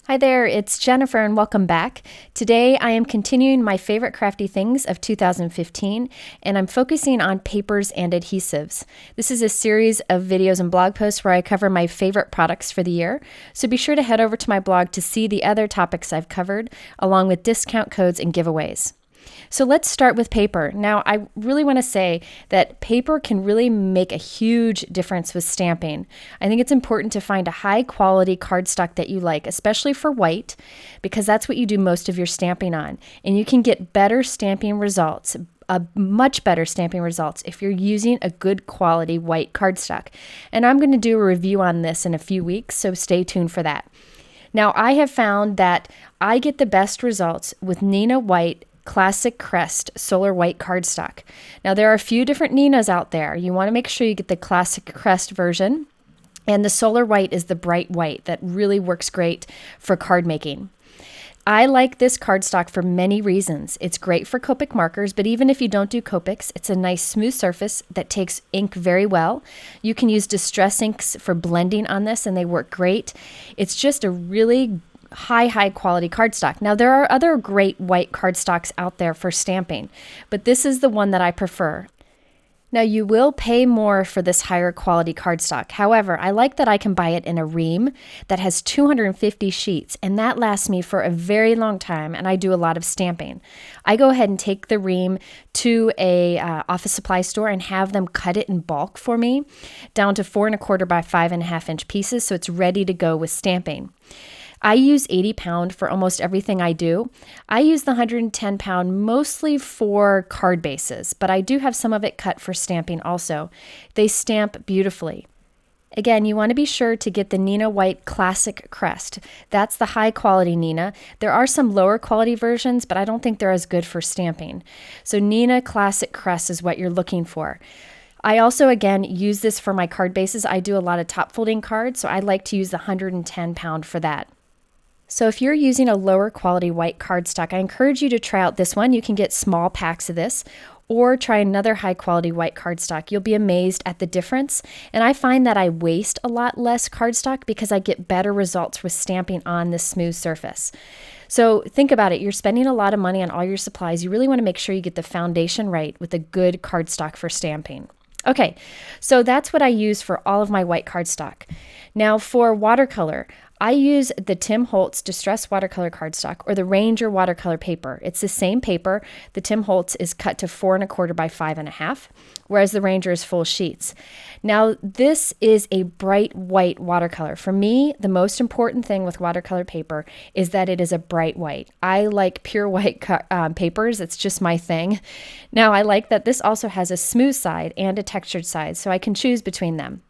Hi there, it's Jennifer and welcome back. Today I am continuing my favorite crafty things of 2015 and I'm focusing on papers and adhesives. This is a series of videos and blog posts where I cover my favorite products for the year, so be sure to head over to my blog to see the other topics I've covered along with discount codes and giveaways. So let's start with paper. Now, I really want to say that paper can really make a huge difference with stamping. I think it's important to find a high quality cardstock that you like, especially for white, because that's what you do most of your stamping on. And you can get better stamping results, much better stamping results if you're using a good quality white cardstock. And I'm going to do a review on this in a few weeks, so stay tuned for that. Now, I have found that I get the best results with Neenah White Classic Crest Solar White cardstock. Now, there are a few different Neenahs out there. You want to make sure you get the Classic Crest version, and the Solar White is the bright white that really works great for card making. I like this cardstock for many reasons. It's great for Copic markers, but even if you don't do Copics, it's a nice smooth surface that takes ink very well. You can use distress inks for blending on this, and they work great. It's just a really high quality cardstock. Now, there are other great white cardstocks out there for stamping, but this is the one that I prefer. Now, you will pay more for this higher quality cardstock. However, I like that I can buy it in a ream that has 250 sheets, and that lasts me for a very long time, and I do a lot of stamping. I go ahead and take the ream to a office supply store and have them cut it in bulk for me down to 4 1/4 by 5 1/2 inch pieces, so it's ready to go with stamping. I use 80 pound for almost everything I do. I use the 110 pound mostly for card bases, but I do have some of it cut for stamping also. They stamp beautifully. Again, you want to be sure to get the Neenah White Classic Crest. That's the high quality Neenah. There are some lower quality versions, but I don't think they're as good for stamping. So Neenah Classic Crest is what you're looking for. I also, again, use this for my card bases. I do a lot of top folding cards, so I like to use the 110 pound for that. So if you're using a lower quality white cardstock, I encourage you to try out this one. You can get small packs of this or try another high quality white cardstock. You'll be amazed at the difference. And I find that I waste a lot less cardstock because I get better results with stamping on this smooth surface. So think about it. You're spending a lot of money on all your supplies. You really want to make sure you get the foundation right with a good cardstock for stamping. Okay, so that's what I use for all of my white cardstock. Now for watercolor, I use the Tim Holtz Distress Watercolor cardstock or the Ranger watercolor paper. It's the same paper. The Tim Holtz is cut to 4 1/4 by 5 1/2, whereas the Ranger is full sheets. Now, this is a bright white watercolor. For me, the most important thing with watercolor paper is that it is a bright white. I like pure white papers. It's just my thing. Now, I like that this also has a smooth side and a textured side, so I can choose between them.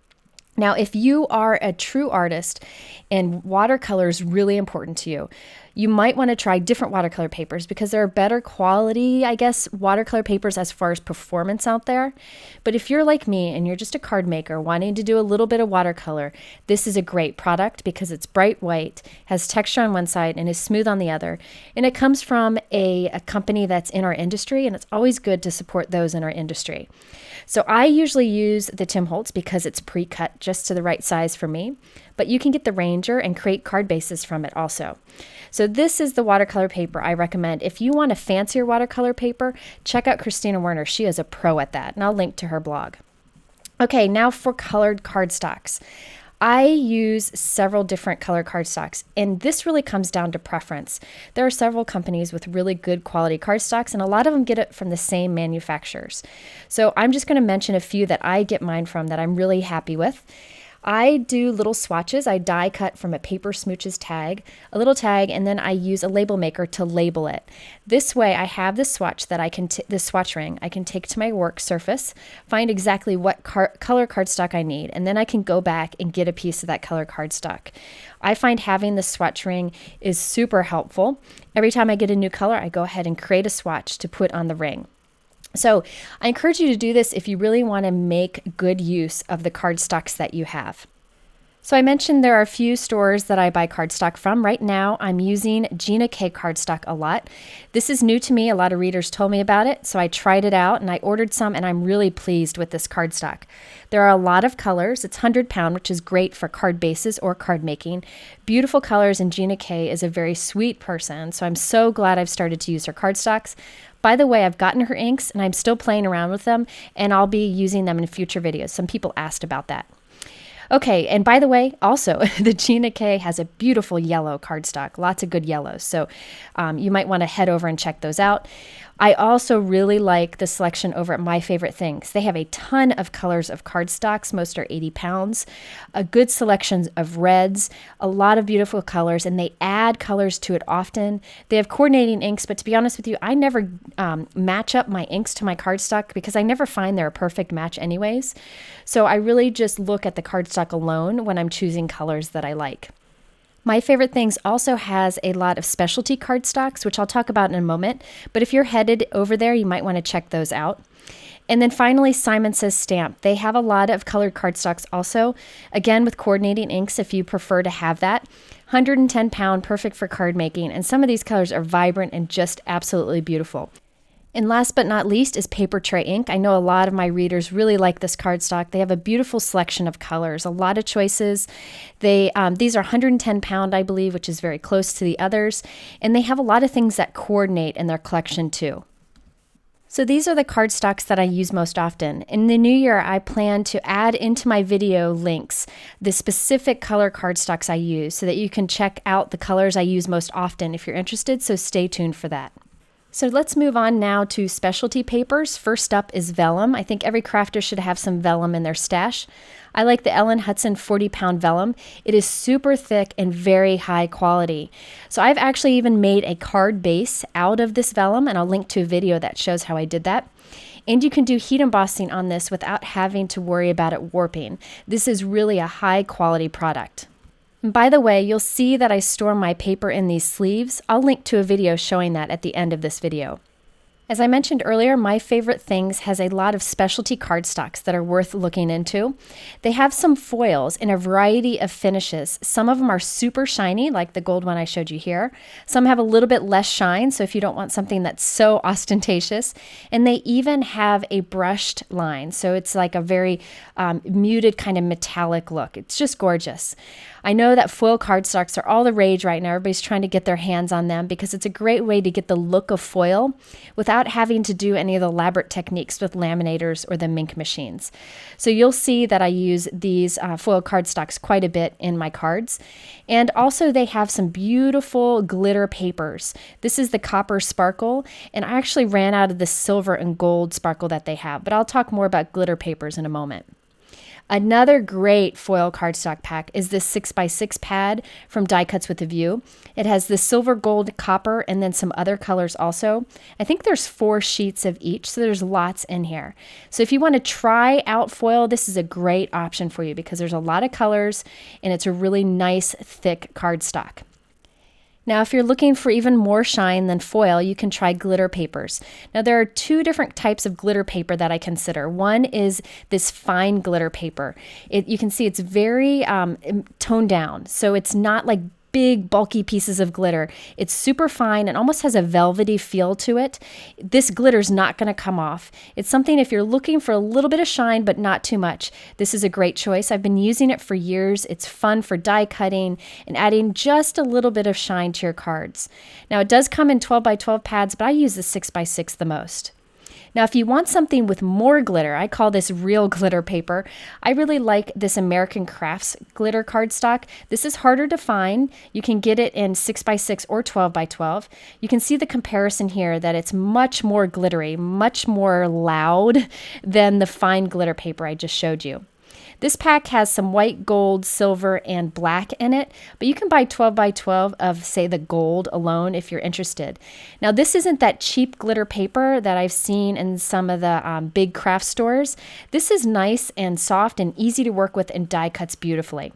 Now, if you are a true artist and watercolor is really important to you, you might want to try different watercolor papers because there are better quality, I guess, watercolor papers as far as performance out there. But if you're like me and you're just a card maker wanting to do a little bit of watercolor, this is a great product because it's bright white, has texture on one side and is smooth on the other. And it comes from a company that's in our industry, and it's always good to support those in our industry. So I usually use the Tim Holtz because it's pre-cut just to the right size for me, but you can get the Ranger and create card bases from it also. So this is the watercolor paper I recommend. If you want a fancier watercolor paper, check out Christina Werner. She is a pro at that, and I'll link to her blog. Okay, now for colored cardstocks. I use several different color cardstocks, and this really comes down to preference. There are several companies with really good quality cardstocks, and a lot of them get it from the same manufacturers. So I'm just going to mention a few that I get mine from that I'm really happy with. I do little swatches. I die cut from a Paper Smooches tag, a little tag, and then I use a label maker to label it. This way I have this swatch that this swatch ring I can take to my work surface, find exactly what color cardstock I need, and then I can go back and get a piece of that color cardstock. I find having the swatch ring is super helpful. Every time I get a new color, I go ahead and create a swatch to put on the ring. So I encourage you to do this if you really want to make good use of the cardstocks that you have. So I mentioned there are a few stores that I buy cardstock from. Right now, I'm using Gina K cardstock a lot. This is new to me. A lot of readers told me about it, so I tried it out and I ordered some, and I'm really pleased with this cardstock. There are a lot of colors. It's 100 pound, which is great for card bases or card making. Beautiful colors, and Gina K is a very sweet person, so I'm so glad I've started to use her cardstocks. By the way, I've gotten her inks and I'm still playing around with them, and I'll be using them in future videos. Some people asked about that. Okay, and by the way, also, the Gina K has a beautiful yellow cardstock, lots of good yellows, so you might want to head over and check those out. I also really like the selection over at My Favorite Things. They have a ton of colors of cardstocks. Most are 80 pounds. A good selection of reds, a lot of beautiful colors, and they add colors to it often. They have coordinating inks, but to be honest with you, I never match up my inks to my cardstock because I never find they're a perfect match anyways. So I really just look at the cardstock alone when I'm choosing colors that I like. My Favorite Things also has a lot of specialty cardstocks, which I'll talk about in a moment, but if you're headed over there, you might want to check those out. And then finally, Simon Says Stamp. They have a lot of colored cardstocks also, again with coordinating inks if you prefer to have that. 110 pound, perfect for card making, and some of these colors are vibrant and just absolutely beautiful. And last but not least is Papertrey Ink. I know a lot of my readers really like this cardstock. They have a beautiful selection of colors, a lot of choices. These are 110 pound, I believe, which is very close to the others. And they have a lot of things that coordinate in their collection too. So these are the cardstocks that I use most often. In the new year, I plan to add into my video links the specific color cardstocks I use so that you can check out the colors I use most often if you're interested, so stay tuned for that. So let's move on now to specialty papers. First up is vellum. I think every crafter should have some vellum in their stash. I like the Ellen Hutson 40 pound vellum. It is super thick and very high quality. So I've actually even made a card base out of this vellum, and I'll link to a video that shows how I did that. And you can do heat embossing on this without having to worry about it warping. This is really a high quality product. And by the way, you'll see that I store my paper in these sleeves. I'll link to a video showing that at the end of this video. As I mentioned earlier, My Favorite Things has a lot of specialty cardstocks that are worth looking into. They have some foils in a variety of finishes. Some of them are super shiny, like the gold one I showed you here. Some have a little bit less shine, so if you don't want something that's so ostentatious. And they even have a brushed line, so it's like a very muted kind of metallic look. It's just gorgeous. I know that foil cardstocks are all the rage right now. Everybody's trying to get their hands on them because it's a great way to get the look of foil without having to do any of the elaborate techniques with laminators or the Mink machines. So you'll see that I use these foil cardstocks quite a bit in my cards. And also they have some beautiful glitter papers. This is the copper sparkle, and I actually ran out of the silver and gold sparkle that they have, but I'll talk more about glitter papers in a moment. Another great foil cardstock pack is this 6x6 pad from Die Cuts with a View. It has the silver, gold, copper, and then some other colors also. I think there's 4 sheets of each, so there's lots in here. So if you want to try out foil, this is a great option for you because there's a lot of colors and it's a really nice, thick cardstock. Now, if you're looking for even more shine than foil, you can try glitter papers. Now, there are 2 different types of glitter paper that I consider. One is this fine glitter paper. You can see it's very toned down, so it's not like big bulky pieces of glitter. It's super fine and almost has a velvety feel to it. This glitter's not going to come off. It's something if you're looking for a little bit of shine but not too much, this is a great choice. I've been using it for years. It's fun for die cutting and adding just a little bit of shine to your cards. Now it does come in 12x12 pads, but I use the 6x6 the most. Now, if you want something with more glitter, I call this real glitter paper. I really like this American Crafts glitter cardstock. This is harder to find. You can get it in 6x6 or 12x12. You can see the comparison here that it's much more glittery, much more loud than the fine glitter paper I just showed you. This pack has some white, gold, silver, and black in it, but you can buy 12x12 of, say, the gold alone if you're interested. Now, this isn't that cheap glitter paper that I've seen in some of the big craft stores. This is nice and soft and easy to work with and die cuts beautifully.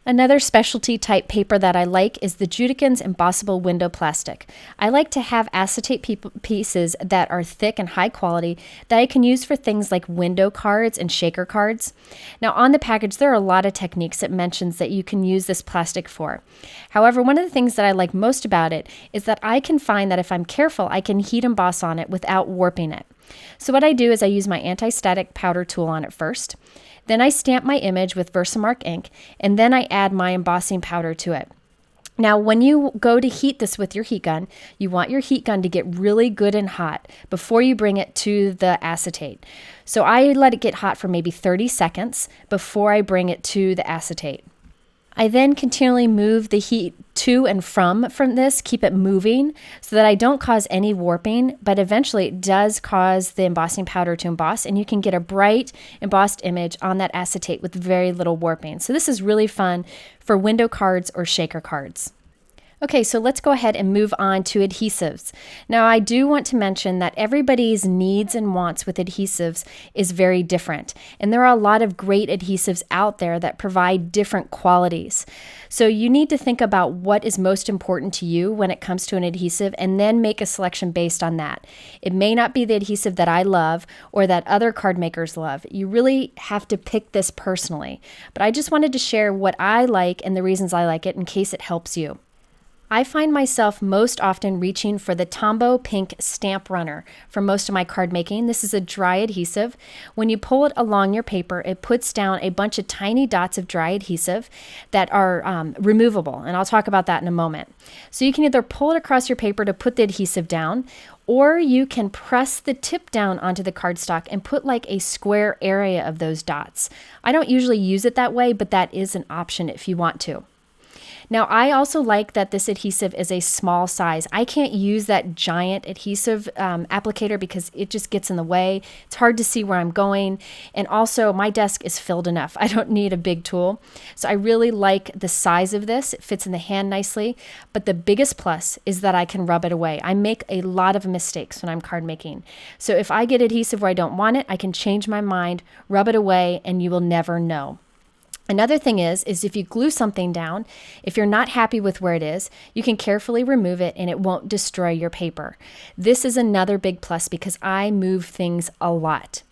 Another specialty type paper that I like is the Judikins Embossable window plastic. I like to have acetate pieces that are thick and high quality that I can use for things like window cards and shaker cards. Now on the package there are a lot of techniques it mentions that you can use this plastic for. However, one of the things that I like most about it is that I can find that if I'm careful I can heat emboss on it without warping it. So what I do is I use my anti-static powder tool on it first. Then I stamp my image with Versamark ink, and then I add my embossing powder to it. Now, when you go to heat this with your heat gun, you want your heat gun to get really good and hot before you bring it to the acetate. So I let it get hot for maybe 30 seconds before I bring it to the acetate. I then continually move the heat to and from this, keep it moving so that I don't cause any warping, but eventually it does cause the embossing powder to emboss, and you can get a bright embossed image on that acetate with very little warping. So this is really fun for window cards or shaker cards. Okay, so let's go ahead and move on to adhesives. Now, I do want to mention that everybody's needs and wants with adhesives is very different, and there are a lot of great adhesives out there that provide different qualities. So you need to think about what is most important to you when it comes to an adhesive and then make a selection based on that. It may not be the adhesive that I love or that other card makers love. You really have to pick this personally, but I just wanted to share what I like and the reasons I like it in case it helps you. I find myself most often reaching for the Tombow pink stamp runner for most of my card making. This is a dry adhesive. When you pull it along your paper, it puts down a bunch of tiny dots of dry adhesive that are removable, and I'll talk about that in a moment. So you can either pull it across your paper to put the adhesive down, or you can press the tip down onto the cardstock and put like a square area of those dots. I don't usually use it that way, but that is an option if you want to. Now, I also like that this adhesive is a small size. I can't use that giant adhesive applicator because it just gets in the way. It's hard to see where I'm going. And also, my desk is filled enough. I don't need a big tool. So I really like the size of this. It fits in the hand nicely. But the biggest plus is that I can rub it away. I make a lot of mistakes when I'm card making. So if I get adhesive where I don't want it, I can change my mind, rub it away, and you will never know. Another thing is if you glue something down, if you're not happy with where it is, you can carefully remove it and it won't destroy your paper. This is another big plus because I move things a lot.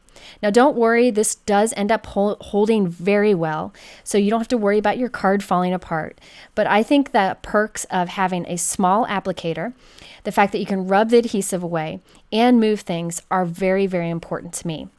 Now don't worry, this does end up holding very well, so you don't have to worry about your card falling apart. But I think the perks of having a small applicator, the fact that you can rub the adhesive away and move things are very, very important to me.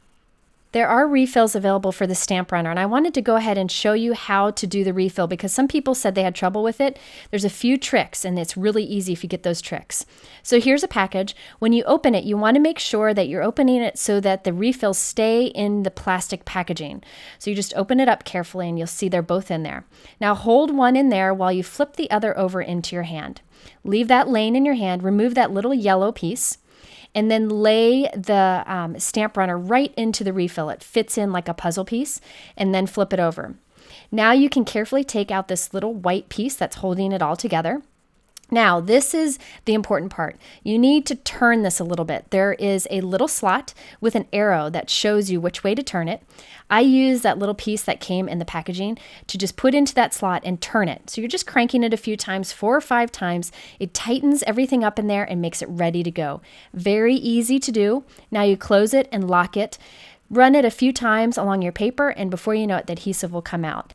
There are refills available for the stamp runner, and I wanted to go ahead and show you how to do the refill because some people said they had trouble with it. There's a few tricks, and it's really easy if you get those tricks. So here's a package. When you open it, you want to make sure that you're opening it so that the refills stay in the plastic packaging. So you just open it up carefully, and you'll see they're both in there. Now hold one in there while you flip the other over into your hand. Leave that laying in your hand. Remove that little yellow piece. And then lay the stamp runner right into the refill. It fits in like a puzzle piece, and then flip it over. Now you can carefully take out this little white piece that's holding it all together. Now, this is the important part. You need to turn this a little bit. There is a little slot with an arrow that shows you which way to turn it. I use that little piece that came in the packaging to just put into that slot and turn it. So you're just cranking it a few times, 4 or 5 times. It tightens everything up in there and makes it ready to go. Very easy to do. Now you close it and lock it. Run it a few times along your paper, and before you know it, the adhesive will come out.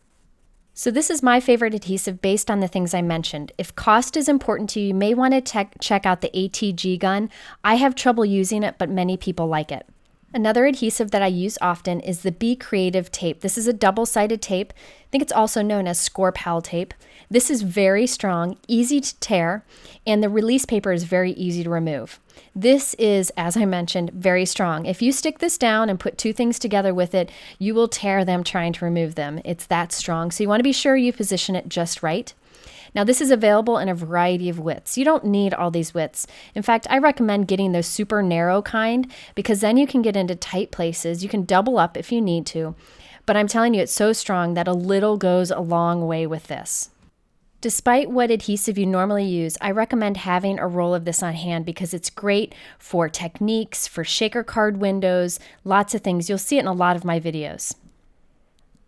So this is my favorite adhesive based on the things I mentioned. If cost is important to you, you may want to check out the ATG gun. I have trouble using it, but many people like it. Another adhesive that I use often is the Be Creative tape. This is a double-sided tape. I think it's also known as Score Pal tape. This is very strong, easy to tear, and the release paper is very easy to remove. This is, as I mentioned, very strong. If you stick this down and put 2 things together with it, you will tear them trying to remove them. It's that strong. So you want to be sure you position it just right. Now this is available in a variety of widths. You don't need all these widths. In fact, I recommend getting the super narrow kind because then you can get into tight places. You can double up if you need to, but I'm telling you, it's so strong that a little goes a long way with this. Despite what adhesive you normally use, I recommend having a roll of this on hand because it's great for techniques, for shaker card windows, lots of things. You'll see it in a lot of my videos.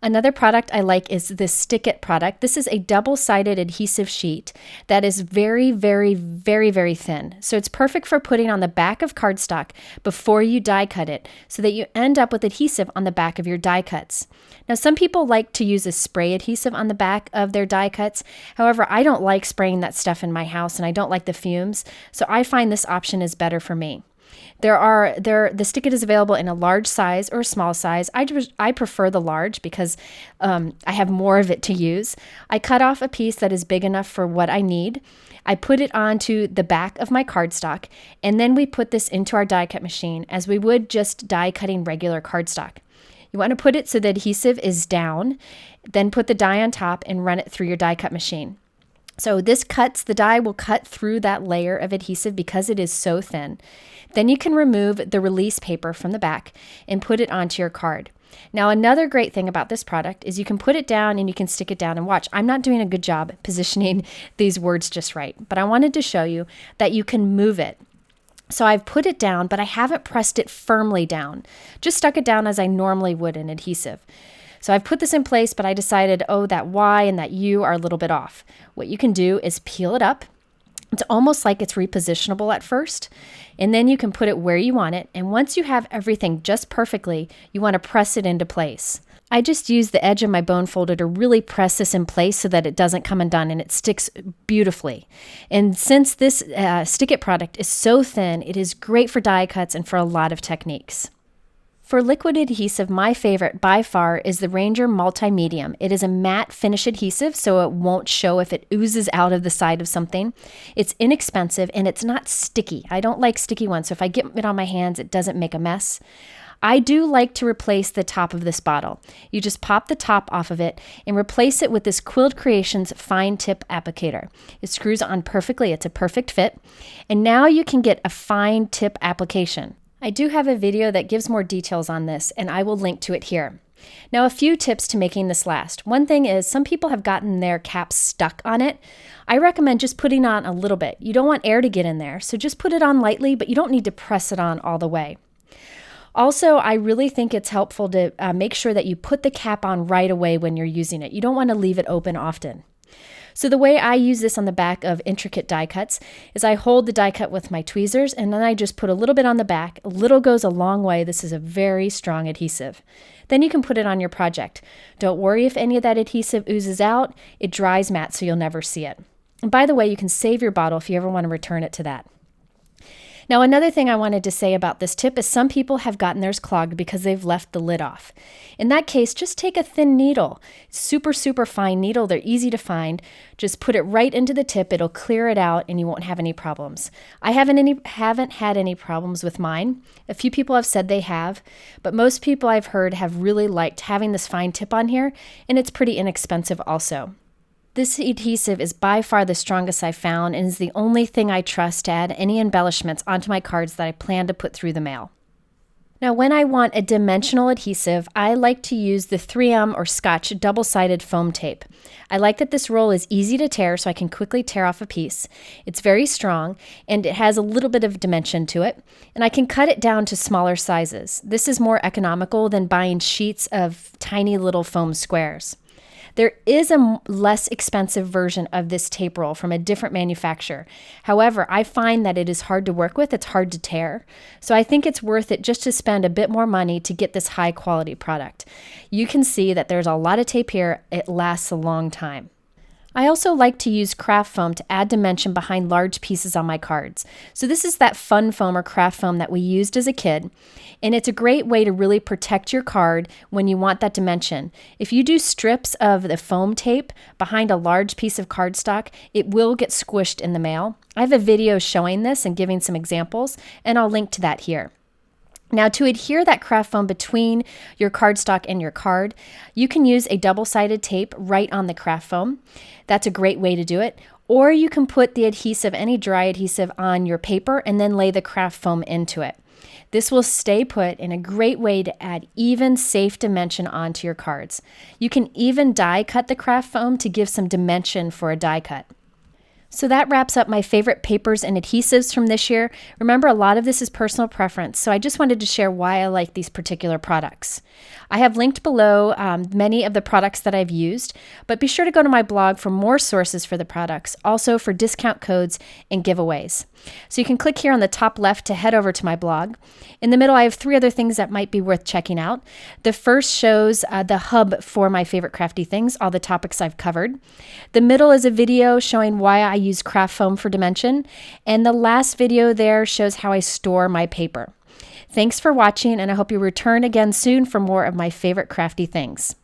Another product I like is this Stick It product. This is a double-sided adhesive sheet that is very, very, very, very thin. So it's perfect for putting on the back of cardstock before you die cut it so that you end up with adhesive on the back of your die cuts. Now, some people like to use a spray adhesive on the back of their die cuts. However, I don't like spraying that stuff in my house and I don't like the fumes. So I find this option is better for me. The Stick It is available in a large size or a small size. I prefer the large because I have more of it to use. I cut off a piece that is big enough for what I need. I put it onto the back of my cardstock, and then we put this into our die cut machine as we would just die cutting regular cardstock. You want to put it so the adhesive is down, then put the die on top and run it through your die cut machine. So the die will cut through that layer of adhesive because it is so thin. Then you can remove the release paper from the back and put it onto your card. Now, another great thing about this product is you can put it down and you can stick it down and watch. I'm not doing a good job positioning these words just right, but I wanted to show you that you can move it. So I've put it down, but I haven't pressed it firmly down. Just stuck it down as I normally would in adhesive. So I've put this in place, but I decided, that Y and that U are a little bit off. What you can do is peel it up. It's almost like it's repositionable at first, and then you can put it where you want it. And once you have everything just perfectly, you want to press it into place. I just use the edge of my bone folder to really press this in place so that it doesn't come undone and it sticks beautifully. And since this Stick It product is so thin, it is great for die cuts and for a lot of techniques. For liquid adhesive, my favorite by far is the Ranger Multi-Medium. It is a matte finish adhesive, so it won't show if it oozes out of the side of something. It's inexpensive and it's not sticky. I don't like sticky ones, so if I get it on my hands, it doesn't make a mess. I do like to replace the top of this bottle. You just pop the top off of it and replace it with this Quilled Creations fine tip applicator. It screws on perfectly. It's a perfect fit. And now you can get a fine tip application. I do have a video that gives more details on this, and I will link to it here. Now, a few tips to making this last. One thing is some people have gotten their caps stuck on it. I recommend just putting on a little bit. You don't want air to get in there, so just put it on lightly, but you don't need to press it on all the way. Also, I really think it's helpful to make sure that you put the cap on right away when you're using it. You don't want to leave it open often. So the way I use this on the back of intricate die cuts is I hold the die cut with my tweezers and then I just put a little bit on the back. A little goes a long way. This is a very strong adhesive. Then you can put it on your project. Don't worry if any of that adhesive oozes out. It dries matte so you'll never see it. And by the way, you can save your bottle if you ever want to return it to that. Now, another thing I wanted to say about this tip is some people have gotten theirs clogged because they've left the lid off. In that case, just take a thin needle, super, super fine needle. They're easy to find. Just put it right into the tip. It'll clear it out and you won't have any problems. I haven't had any problems with mine. A few people have said they have, but most people I've heard have really liked having this fine tip on here, and it's pretty inexpensive also. This adhesive is by far the strongest I've found and is the only thing I trust to add any embellishments onto my cards that I plan to put through the mail. Now, when I want a dimensional adhesive, I like to use the 3M or Scotch double-sided foam tape. I like that this roll is easy to tear so I can quickly tear off a piece. It's very strong and it has a little bit of dimension to it, and I can cut it down to smaller sizes. This is more economical than buying sheets of tiny little foam squares. There is a less expensive version of this tape roll from a different manufacturer. However, I find that it is hard to work with. It's hard to tear. So I think it's worth it just to spend a bit more money to get this high quality product. You can see that there's a lot of tape here. It lasts a long time. I also like to use craft foam to add dimension behind large pieces on my cards. So this is that fun foam or craft foam that we used as a kid, and it's a great way to really protect your card when you want that dimension. If you do strips of the foam tape behind a large piece of cardstock, it will get squished in the mail. I have a video showing this and giving some examples, and I'll link to that here. Now, to adhere that craft foam between your cardstock and your card, you can use a double-sided tape right on the craft foam. That's a great way to do it. Or you can put the adhesive, any dry adhesive, on your paper and then lay the craft foam into it. This will stay put and a great way to add even, safe dimension onto your cards. You can even die cut the craft foam to give some dimension for a die cut. So that wraps up my favorite papers and adhesives from this year. Remember, a lot of this is personal preference, so I just wanted to share why I like these particular products. I have linked below many of the products that I've used, but be sure to go to my blog for more sources for the products, also for discount codes and giveaways. So you can click here on the top left to head over to my blog. In the middle, I have 3 other things that might be worth checking out. The first shows the hub for my favorite crafty things, all the topics I've covered. The middle is a video showing why I use craft foam for dimension. And the last video there shows how I store my paper. Thanks for watching, and I hope you return again soon for more of my favorite crafty things.